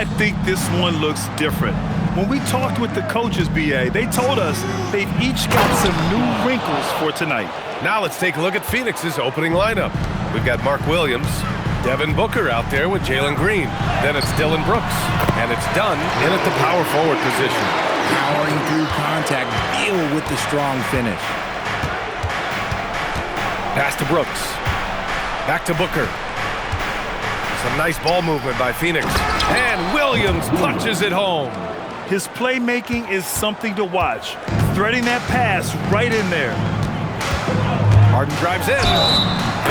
I think this one looks different. When we talked with the coaches, B.A., they told us they've each got some new wrinkles for tonight. Now let's take a look at Phoenix's opening lineup. We've got Mark Williams, Devin Booker out there with Jalen Green. Then it's Dylan Brooks, and it's Dunn in at the power forward position. Powering through contact, Beal with the strong finish. Pass to Brooks. Back to Booker. Some nice ball movement by Phoenix. And Williams punches it home. His playmaking is something to watch. Threading that pass right in there. Harden drives in,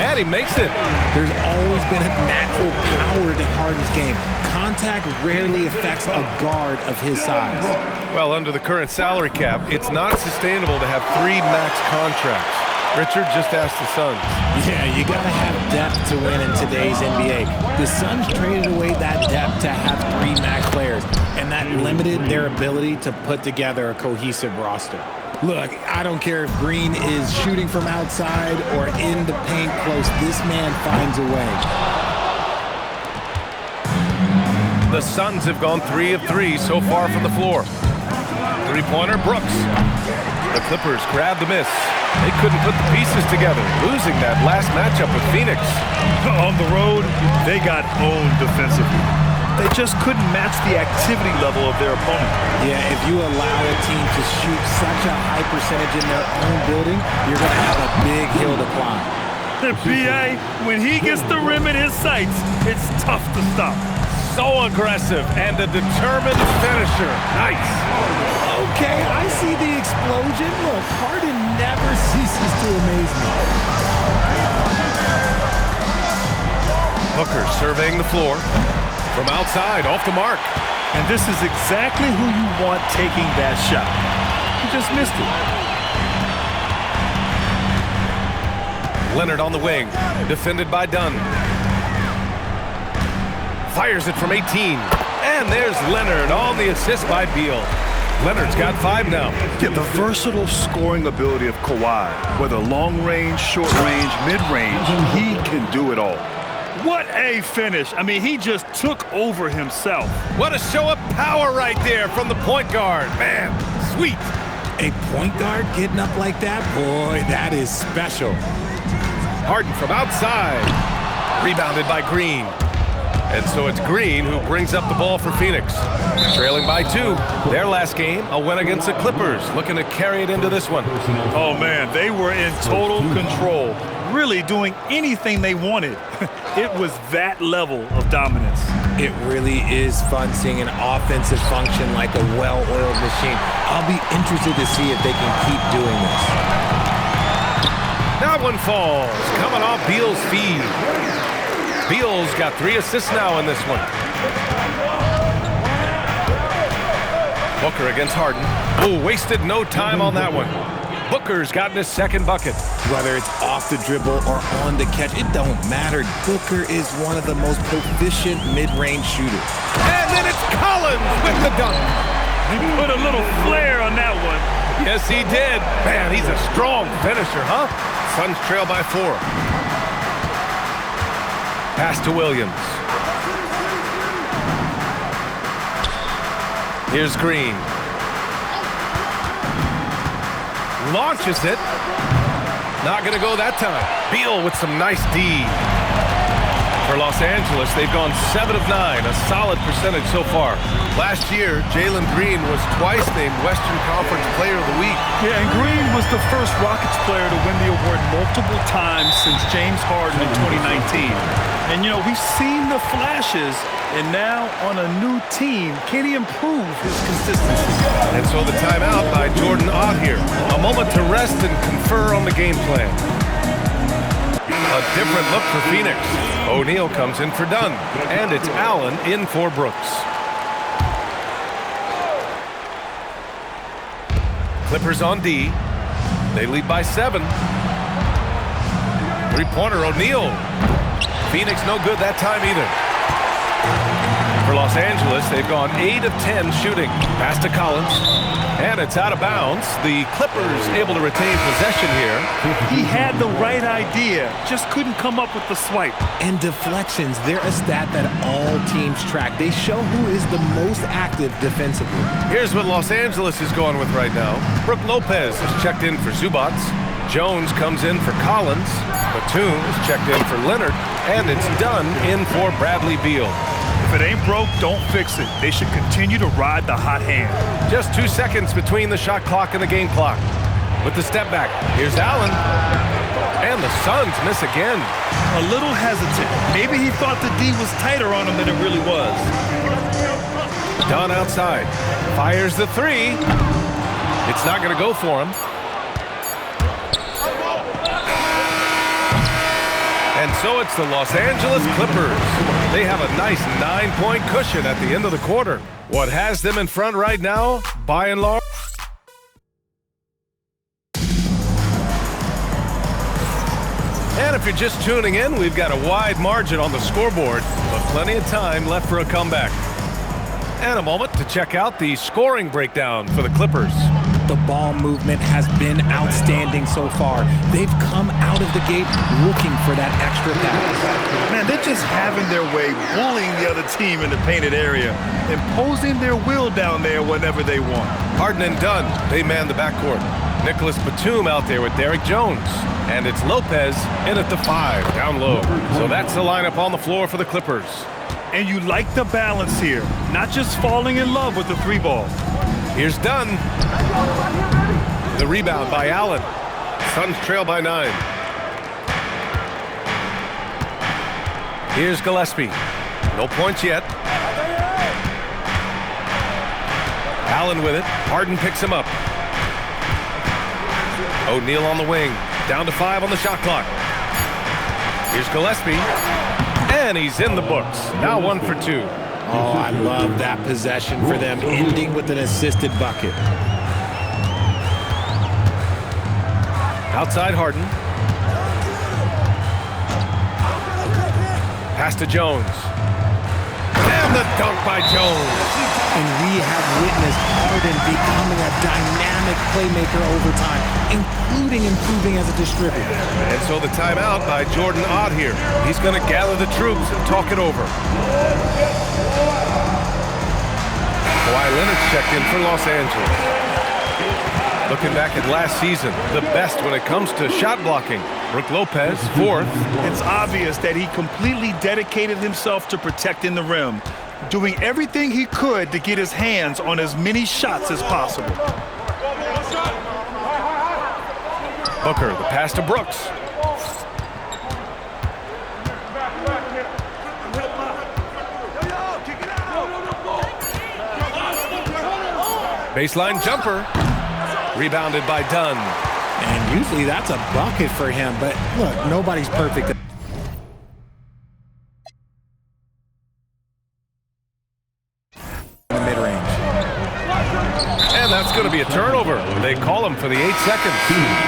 and he makes it. There's always been a natural power to Harden's game. Contact rarely affects a guard of his size. Well, under the current salary cap, it's not sustainable to have 3 max contracts. Richard just asked the Suns. Yeah, you gotta have depth to win in today's NBA. The Suns traded away that depth to have 3 max players, and that limited their ability to put together a cohesive roster. Look, I don't care if Green is shooting from outside or in the paint close. This man finds a way. The Suns have gone 3 of 3 so far from the floor. Three-pointer, Brooks. The Clippers grabbed the miss. They couldn't put the pieces together, losing that last matchup with Phoenix. On the road, they got owned defensively. They just couldn't match the activity level of their opponent. Yeah, if you allow a team to shoot such a high percentage in their own building, you're going to have a big hill to climb. B.A., when he gets the rim in his sights, it's tough to stop. So aggressive and a determined finisher. Nice. Okay, I see the explosion. Look, Harden never ceases to amaze me. Booker surveying the floor. From outside, off the mark. And this is exactly who you want taking that shot. He just missed it. Leonard on the wing, defended by Dunn. Fires it from 18. And there's Leonard on the assist by Beal. Leonard's got 5 now. Yeah, the versatile scoring ability of Kawhi, whether long range, short range, mid range, he can do it all. What a finish. I mean, he just took over himself. What a show of power right there from the point guard. Man, sweet. A point guard getting up like that? Boy, that is special. Harden from outside. Rebounded by Green. And so it's Green who brings up the ball for Phoenix. Trailing by 2. Their last game, a win against the Clippers. Looking to carry it into this one. Oh, man, they were in total control. Really doing anything they wanted. It was that level of dominance. It really is fun seeing an offensive function like a well-oiled machine. I'll be interested to see if they can keep doing this. That one falls, coming off Beal's feed. Beal's got 3 assists now in this one. Booker against Harden. Oh, wasted no time on that one. Booker's gotten his second bucket. Whether it's off the dribble or on the catch, it don't matter. Booker is one of the most proficient mid-range shooters. And then it's Collins with the dunk. He put a little flair on that one. Yes, he did. Man, he's a strong finisher, huh? Suns trail by 4. Pass to Williams. Here's Green. Launches it. Not going to go that time. Beal with some nice D. For Los Angeles, they've gone 7 of 9, a solid percentage so far. Last year, Jalen Green was twice named Western Conference Player of the Week. Yeah, and Green was the first Rockets player to win the award multiple times since James Harden in 2019. And, you know, we've seen the flashes, and now on a new team, can he improve his consistency? And so the timeout by Jordan Ott here. A moment to rest and confer on the game plan. A different look for Phoenix. O'Neal comes in for Dunn, and it's Allen in for Brooks. Clippers on D. They lead by 7. Three-pointer, O'Neal. Phoenix no good that time either. For Los Los Angeles, they've gone 8 of 10 shooting. Pass to Collins. And it's out of bounds. The Clippers able to retain possession here. He had the right idea, just couldn't come up with the swipe. And deflections, they're a stat that all teams track. They show who is the most active defensively. Here's what Los Angeles is going with right now. Brook Lopez is checked in for Zubats. Jones comes in for Collins. Batum is checked in for Leonard. And it's done in for Bradley Beal. If it ain't broke, don't fix it. They should continue to ride the hot hand. Just 2 seconds between the shot clock and the game clock. With the step back, here's Allen. And the Suns miss again. A little hesitant. Maybe he thought the D was tighter on him than it really was. Dunn outside. Fires the three. It's not going to go for him. And so it's the Los Angeles Clippers. They have a nice 9-point cushion at the end of the quarter. What has them in front right now, by and large? And if you're just tuning in, we've got a wide margin on the scoreboard, but plenty of time left for a comeback. And a moment to check out the scoring breakdown for the Clippers. The ball movement has been outstanding so far. They've come out of the gate looking for that extra pass. Man, they're just having their way, bullying the other team in the painted area, imposing their will down there whenever they want. Harden and Dunn, they man the backcourt. Nicholas Batum out there with Derrick Jones. And it's Lopez in at the 5, down low. So that's the lineup on the floor for the Clippers. And you like the balance here, not just falling in love with the 3-ball. Here's Dunn. The rebound by Allen. Suns trail by 9. Here's Gillespie. No points yet. Allen with it. Harden picks him up. O'Neal on the wing. Down to 5 on the shot clock. Here's Gillespie. And he's in the books. Now 1 for 2. Oh, I love that possession for them, ending with an assisted bucket. Outside Harden. Pass to Jones. And the dunk by Jones. And we have witnessed Harden becoming a dynamic playmaker over time, including improving as a distributor. And so the timeout by Jordan Ott here. He's going to gather the troops and talk it over. Kawhi Leonard's checked in for Los Angeles. Looking back at last season, the best when it comes to shot blocking. Brook Lopez, 4th. It's obvious that he completely dedicated himself to protecting the rim, doing everything he could to get his hands on as many shots as possible. Booker, the pass to Brooks. Baseline jumper. Rebounded by Dunn. And usually that's a bucket for him, but look, nobody's perfect. Mid-range. And that's going to be a turnover. They call him for the 8 seconds.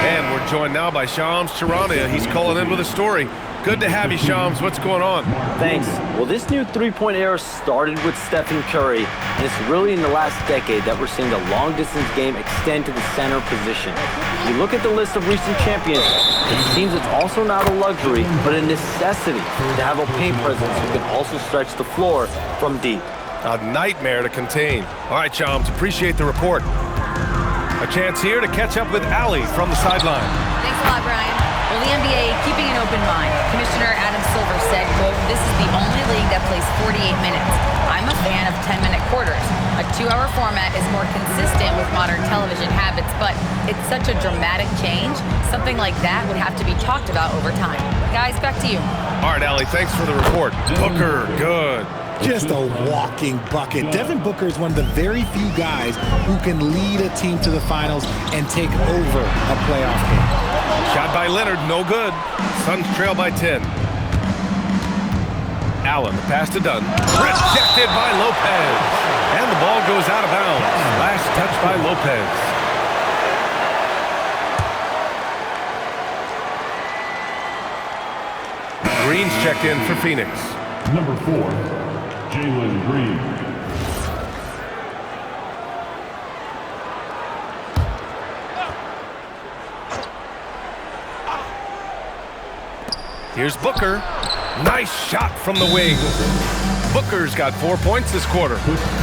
And we're joined now by Shams Charania. He's calling in with a story. Good to have you, Shams. What's going on? Thanks. Well, this new three-point era started with Stephen Curry, and it's really in the last decade that we're seeing the long-distance game extend to the center position. If you look at the list of recent champions, it seems it's also not a luxury, but a necessity to have a paint presence who can also stretch the floor from deep. A nightmare to contain. All right, Shams, appreciate the report. A chance here to catch up with Allie from the sideline. Thanks a lot, Brian. Well, the NBA keeping an open mind. Commissioner Adam Silver said, quote, "This is the only league that plays 48 minutes. I'm a fan of 10-minute quarters. A 2-hour format is more consistent with modern television habits, but it's such a dramatic change. Something like that would have to be talked about over time." Guys, back to you. All right, Allie, thanks for the report. Booker, good. Just a walking bucket. Devin Booker is one of the very few guys who can lead a team to the finals and take over a playoff game. Shot by Leonard, no good. Suns trail by 10. Allen, the pass to Dunn. Rejected by Lopez. And the ball goes out of bounds. Last touch by Lopez. Green's checked in for Phoenix. Number 4. Jalen Green. Here's Booker. Nice shot from the wing. Booker's got 4 points this quarter.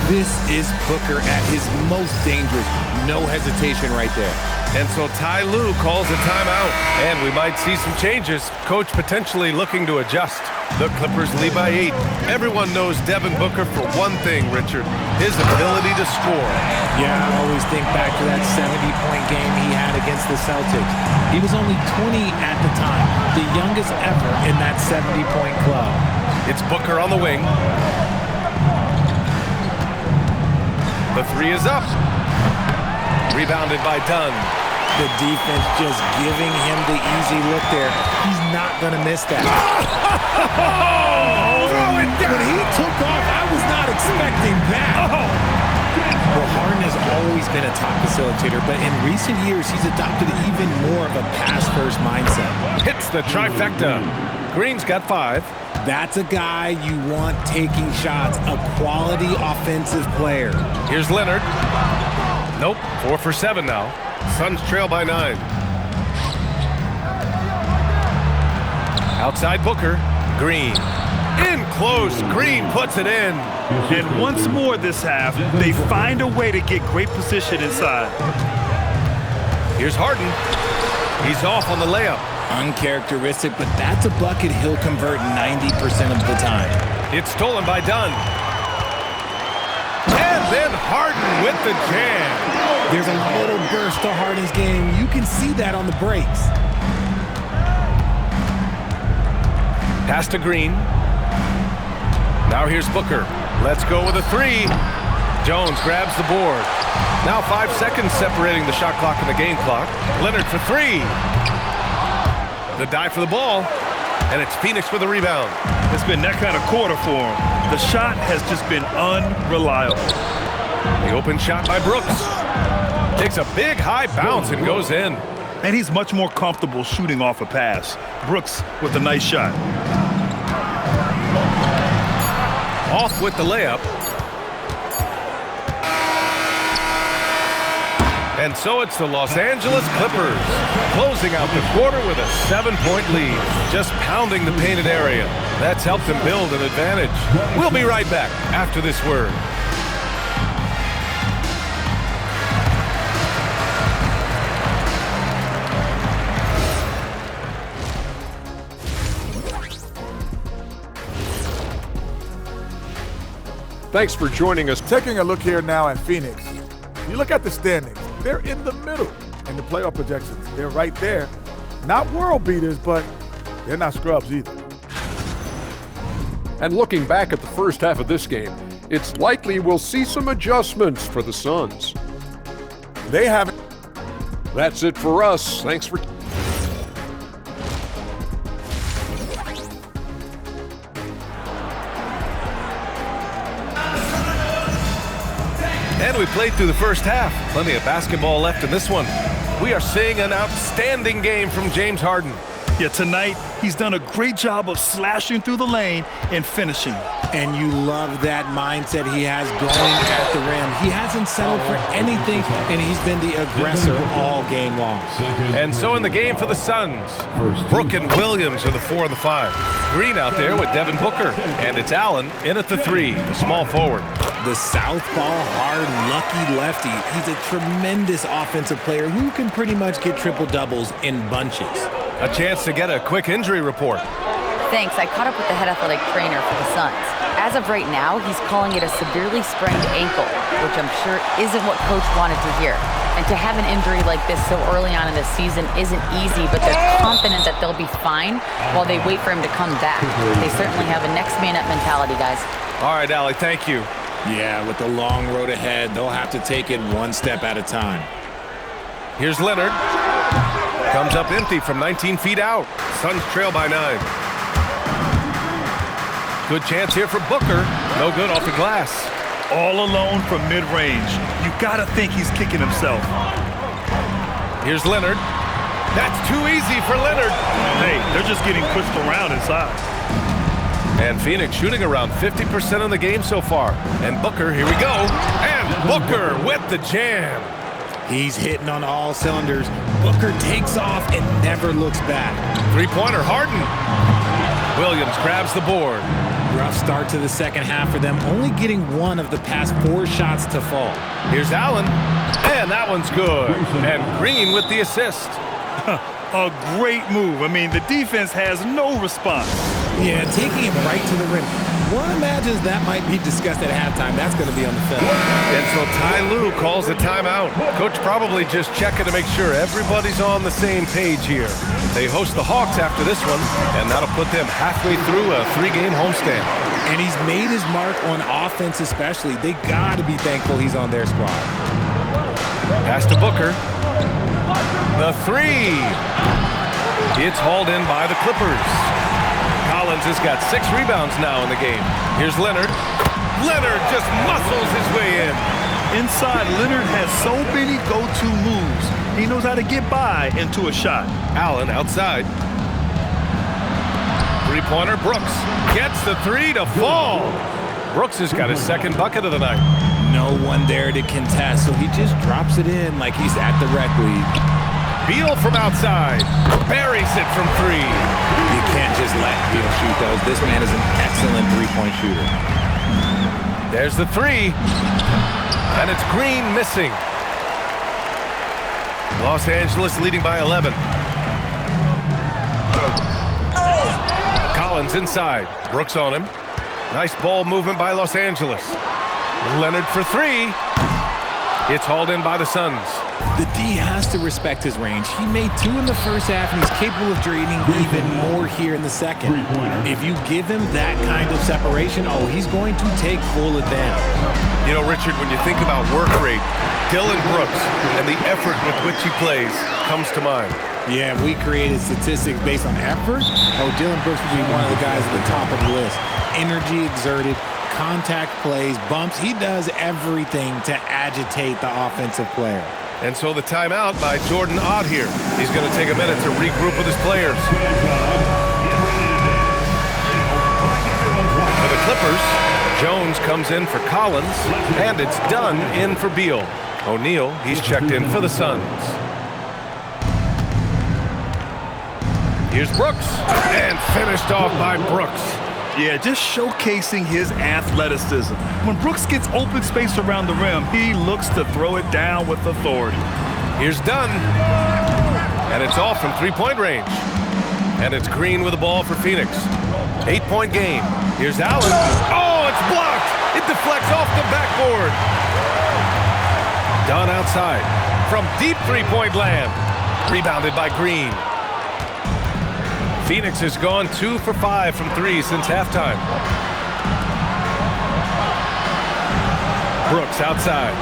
This is Booker at his most dangerous. No hesitation right there. And so Ty Lue calls a timeout. And we might see some changes. Coach potentially looking to adjust. The Clippers lead by 8. Everyone knows Devin Booker for one thing, Richard. His ability to score. Yeah, I always think back to that 70-point game he had against the Celtics. He was only 20 at the time, the youngest ever in that 70-point club. It's Booker on the wing. The three is up. Rebounded by Dunn. The defense just giving him the easy look there. He's not going to miss that. Throw it down. When he took off, I was not expecting that. Well, Harden has always been a top facilitator, but in recent years, he's adopted even more of a pass-first mindset. Hits the trifecta. Green's got 5. That's a guy you want taking shots, a quality offensive player. Here's Leonard. Nope, 4 for 7 now. Suns trail by 9. Outside Booker. Green. In close. Green puts it in. And once more this half, they find a way to get great position inside. Here's Harden. He's off on the layup. Uncharacteristic, but that's a bucket he'll convert 90% of the time. It's stolen by Dunn. And then Harden with the jam. There's a little burst to Harden's game. You can see that on the breaks. Pass to Green. Now here's Booker. Let's go with a 3. Jones grabs the board. Now 5 seconds separating the shot clock and the game clock. Leonard for 3. The dive for the ball. And it's Phoenix with a rebound. It's been that kind of quarter for him. The shot has just been unreliable. The open shot by Brooks. Takes a big high bounce and goes in. And he's much more comfortable shooting off a pass. Brooks with a nice shot. Off with the layup. And so it's the Los Angeles Clippers closing out the quarter with a 7-point lead, just pounding the painted area. That's helped them build an advantage. We'll be right back after this word. Thanks for joining us. Taking a look here now at Phoenix. You look at the standings. They're in the middle in the playoff projections. They're right there. Not world beaters, but they're not scrubs either. And looking back at the first half of this game, it's likely we'll see some adjustments for the Suns. They haven't. That's it for us. Thanks for... And we played through the first half. Plenty of basketball left in this one. We are seeing an outstanding game from James Harden. Yeah, tonight, he's done a great job of slashing through the lane and finishing. And you love that mindset he has going at the rim. He hasn't settled for anything, and he's been the aggressor all game long. And so in the game for the Suns, Brooke and Williams are the 4 and the 5. Green out there with Devin Booker. And it's Allen in at the 3, the small forward. The southpaw, hard, lucky lefty. He's a tremendous offensive player who can pretty much get triple-doubles in bunches. A chance to get a quick injury report. Thanks. I caught up with the head athletic trainer for the Suns. As of right now, he's calling it a severely sprained ankle, which I'm sure isn't what Coach wanted to hear. And to have an injury like this so early on in the season isn't easy, but they're confident that they'll be fine while they wait for him to come back. They certainly have a next man up mentality, guys. All right, Allie, thank you. Yeah, with the long road ahead, they'll have to take it one step at a time. Here's Leonard. Comes up empty from 19 feet out. Suns trail by 9. Good chance here for Booker. No good off the glass. All alone from mid-range. You gotta think he's kicking himself. Here's Leonard. That's too easy for Leonard. Hey, they're just getting pushed around inside. And Phoenix shooting around 50% in the game so far. And Booker, here we go. And Booker with the jam. He's hitting on all cylinders. Booker takes off and never looks back. Three-pointer, Harden. Williams grabs the board. Rough start to the second half for them, only getting one of the past 4 shots to fall. Here's Allen, and that one's good. And Green with the assist. A great move. I mean, the defense has no response. Yeah, taking it right to the rim. One imagines that might be discussed at halftime. That's going to be on the film. And so Ty Lue calls a timeout. Coach probably just checking to make sure everybody's on the same page here. They host the Hawks after this one, and that'll put them halfway through a 3-game homestand. And he's made his mark on offense especially. They got to be thankful he's on their squad. Pass to Booker. The three. It's hauled in by the Clippers. Collins has got 6 rebounds now in the game. Here's Leonard. Leonard just muscles his way in. Inside, Leonard has so many go-to moves. He knows how to get by into a shot. Allen outside. Three-pointer, Brooks gets the 3 to fall. Brooks has got his second bucket of the night. No one there to contest, so he just drops it in like he's at the rec league. Beal from outside. Buries it from 3. You can't just let Beal shoot those. This man is an excellent three-point shooter. There's the 3. And it's Green missing. Los Angeles leading by 11. Collins inside. Brooks on him. Nice ball movement by Los Angeles. Leonard for 3. It's hauled in by the Suns. The D has to respect his range. He made 2 in the first half, and he's capable of draining even more here in the second. If you give him that kind of separation, oh, he's going to take full advantage. You know, Richard, when you think about work rate, Dillon Brooks and the effort with which he plays comes to mind. Yeah, we created statistics based on effort. Oh, Dillon Brooks would be one of the guys at the top of the list. Energy exerted, contact plays, bumps. He does everything to agitate the offensive player. And so the timeout by Jordan Ott here. He's going to take a minute to regroup with his players. For the Clippers, Jones comes in for Collins, and it's Dunn in for Beal. O'Neal, he's checked in for the Suns. Here's Brooks, and finished off by Brooks. Yeah, just showcasing his athleticism. When Brooks gets open space around the rim, he looks to throw it down with authority. Here's Dunn. And it's off from three-point range. And it's Green with the ball for Phoenix. 8-point game. Here's Allen. Oh, it's blocked. It deflects off the backboard. Dunn outside. From deep three-point land. Rebounded by Green. Phoenix has gone 2 for 5 from 3 since halftime. Brooks outside.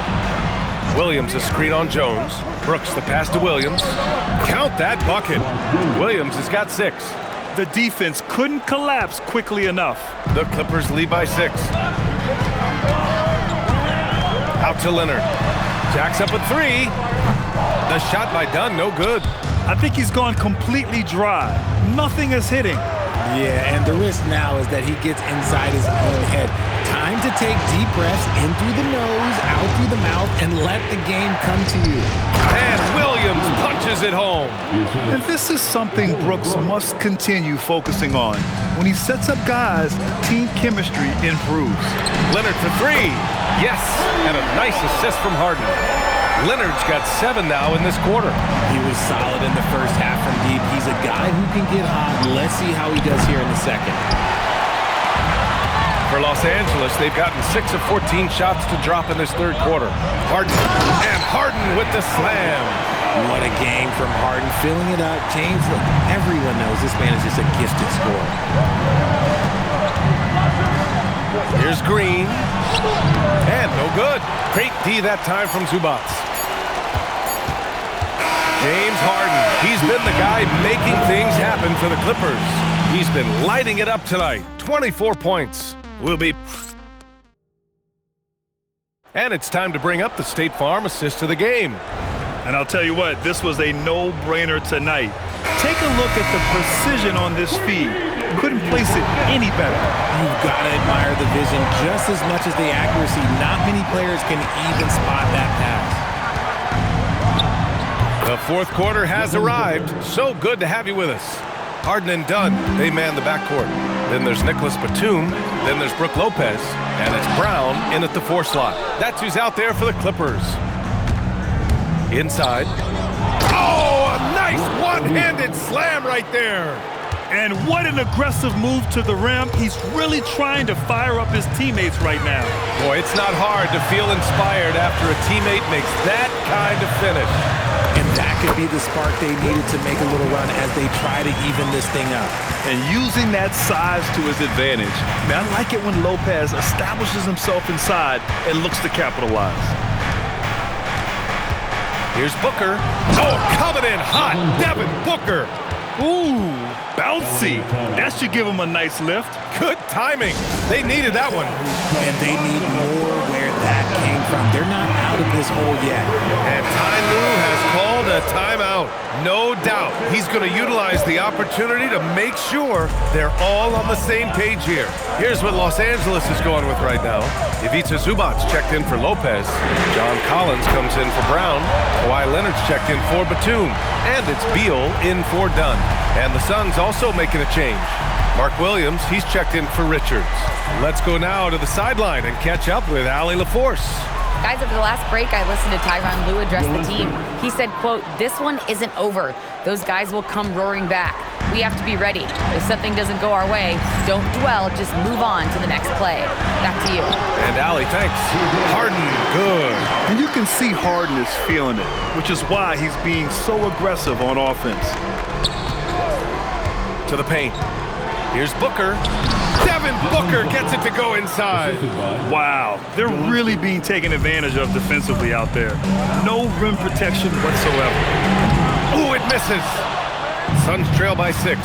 Williams a screen on Jones. Brooks the pass to Williams. Count that bucket. Williams has got 6. The defense couldn't collapse quickly enough. The Clippers lead by 6. Out to Leonard. Jacks up a 3. The shot by Dunn, no good. I think he's gone completely dry. Nothing is hitting. Yeah, and the risk now is that he gets inside his own head. Time to take deep breaths in through the nose, out through the mouth, and let the game come to you. And Williams punches it home. And this is something Brooks must continue focusing on. When he sets up guys, team chemistry improves. Leonard for 3. Yes, and a nice assist from Harden. Leonard's got 7 now in this quarter. He was solid in the first half from deep. He's a guy who can get hot. Let's see how he does here in the second. For Los Angeles, they've gotten 6 of 14 shots to drop in this third quarter. Harden, and Harden with the slam. What a game from Harden, filling it up. James, look, everyone knows this man is just a gifted scorer. Here's Green, and no good. Great D that time from Zubac. James Harden, he's been the guy making things happen for the Clippers. He's been lighting it up tonight. 24 points. And it's time to bring up the State Farm assist of the game. And I'll tell you what, this was a no-brainer tonight. Take a look at the precision on this feed. Couldn't place it any better. You've got to admire the vision just as much as the accuracy. Not many players can even spot that pass. The fourth quarter has arrived. So good to have you with us. Harden and Dunn, they man the backcourt. Then there's Nicholas Batum. Then there's Brook Lopez. And it's Brown in at the 4 slot. That's who's out there for the Clippers. Inside. Oh, a nice one-handed slam right there. And what an aggressive move to the rim. He's really trying to fire up his teammates right now. Boy, it's not hard to feel inspired after a teammate makes that kind of finish. And that could be the spark they needed to make a little run as they try to even this thing up. And using that size to his advantage. I like it when Lopez establishes himself inside and looks to capitalize. Here's Booker. Oh, coming in hot. Devin Booker. Ooh, bouncy. That should give him a nice lift. Good timing. They needed that one. And they need more where that came from. They're not out of this hole yet. And Ty Lue has called a timeout. No doubt he's going to utilize the opportunity to make sure they're all on the same page here. Here's what Los Angeles is going with right now. Ivica Zubac's checked in for Lopez. John Collins comes in for Brown. Kawhi Leonard's checked in for Batum. And it's Beal in for Dunn. And the Suns also making a change. Mark Williams, he's checked in for Richards. Let's go now to the sideline and catch up with Allie LaForce. Guys, over the last break, I listened to Tyronn Lue address the team. He said, quote, "This one isn't over. Those guys will come roaring back. We have to be ready. If something doesn't go our way, don't dwell, just move on to the next play." Back to you. And Allie, thanks. Harden, good. And you can see Harden is feeling it, which is why he's being so aggressive on offense. To the paint. Here's Booker. Devin Booker gets it to go inside. Wow, they're really being taken advantage of defensively out there. No rim protection whatsoever. Ooh, it misses. Suns trail by 6.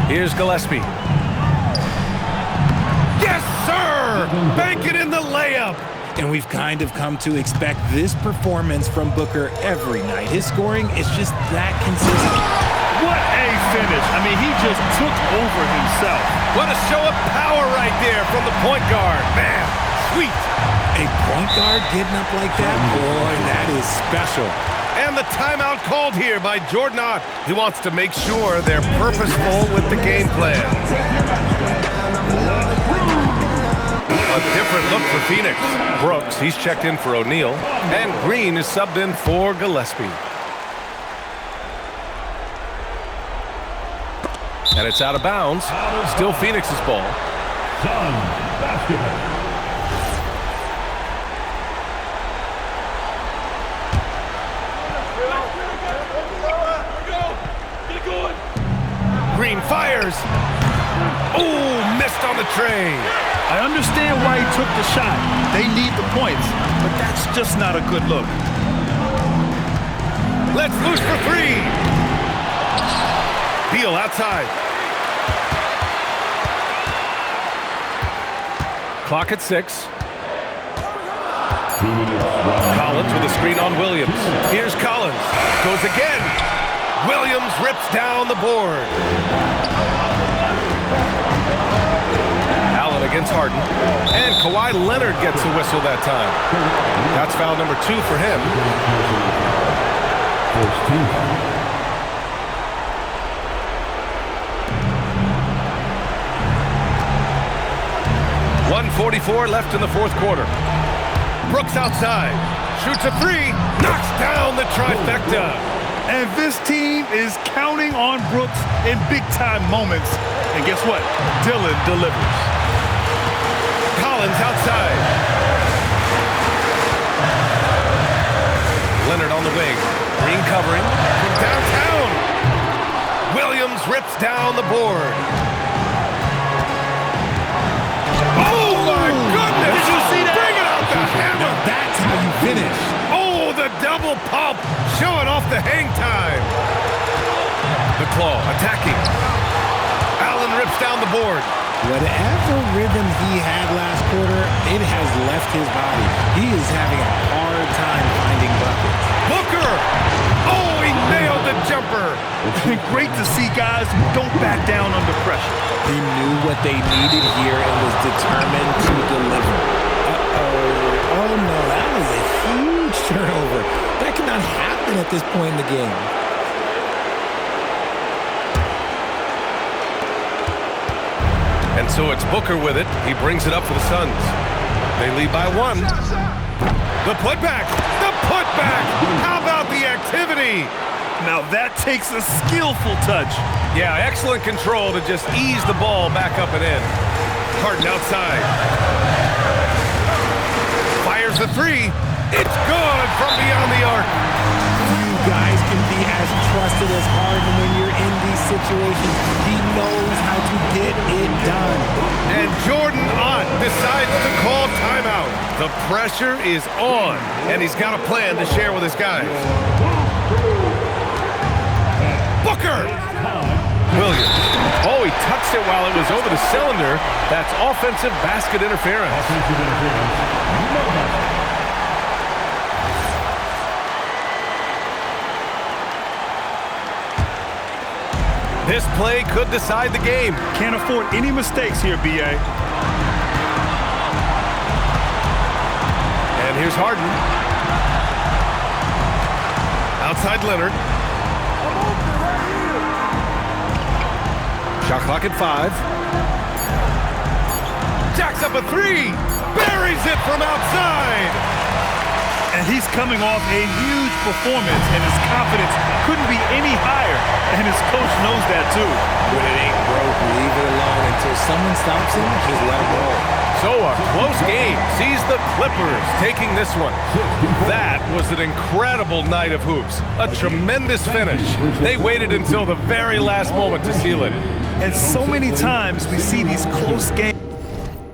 Here's Gillespie. Yes, sir! Bank it in the layup. And we've kind of come to expect this performance from Booker every night. His scoring is just that consistent. What a finish. I mean, he just took over himself. What a show of power right there from the point guard. Man, sweet. A point guard getting up like that? Boy, that is special. And the timeout called here by Jordan Ott. He wants to make sure they're purposeful with the game plan. A different look for Phoenix. Brooks, he's checked in for O'Neal. And Green is subbed in for Gillespie. And it's out of bounds. Still Phoenix's ball. Green fires. Ooh, missed on the tray. I understand why he took the shot. They need the points, but that's just not a good look. Let's loose for 3. Beal outside. Clock at 6. Collins with a screen on Williams. Here's Collins. Goes again. Williams rips down the board. Allen against Harden. And Kawhi Leonard gets a whistle that time. That's foul number 2 for him. 1:44 left in the fourth quarter. Brooks outside. Shoots a 3. Knocks down the trifecta. And this team is counting on Brooks in big-time moments. And guess what? Dillon delivers. Collins outside. Leonard on the wing. Green covering from downtown. Williams rips down the board. Oh, my goodness! Did you see that? Bring it out the hammer! Now that's how you finish. Oh, the double pump, showing off the hang time. The claw attacking. Allen rips down the board. Whatever rhythm he had last quarter, it has left his body. He is having a hard time finding buckets. Booker! Oh, he nailed the jumper. Great to see guys who don't back down under pressure. He knew what they needed here and was determined to deliver. Oh no, that was a huge turnover. That cannot happen at this point in the game. And so it's Booker with it. He brings it up for the Suns. They lead by 1. The putback! The putback! How about the activity? Now that takes a skillful touch. Yeah, excellent control to just ease the ball back up and in. Harden outside. Fires the 3. It's good from beyond the arc. You guys can be as trusted as Harden when you're in these situations. He knows how to get it done. And Jordan Ott decides to call timeout. The pressure is on, and he's got a plan to share with his guys. Booker! Williams. Oh, he touched it while it was over the cylinder. That's offensive basket interference. This play could decide the game. Can't afford any mistakes here, B.A. And here's Harden. Outside Leonard. Shot clock at 5. Jacks up a 3. Buries it from outside. And he's coming off a huge performance, and his confidence couldn't be any higher. And his coach knows that, too. When it ain't broke, leave it alone until someone stops him. Just let him roll. So a close game sees the Clippers taking this one. That was an incredible night of hoops. A tremendous finish. They waited until the very last moment to seal it. And so many times we see these close games.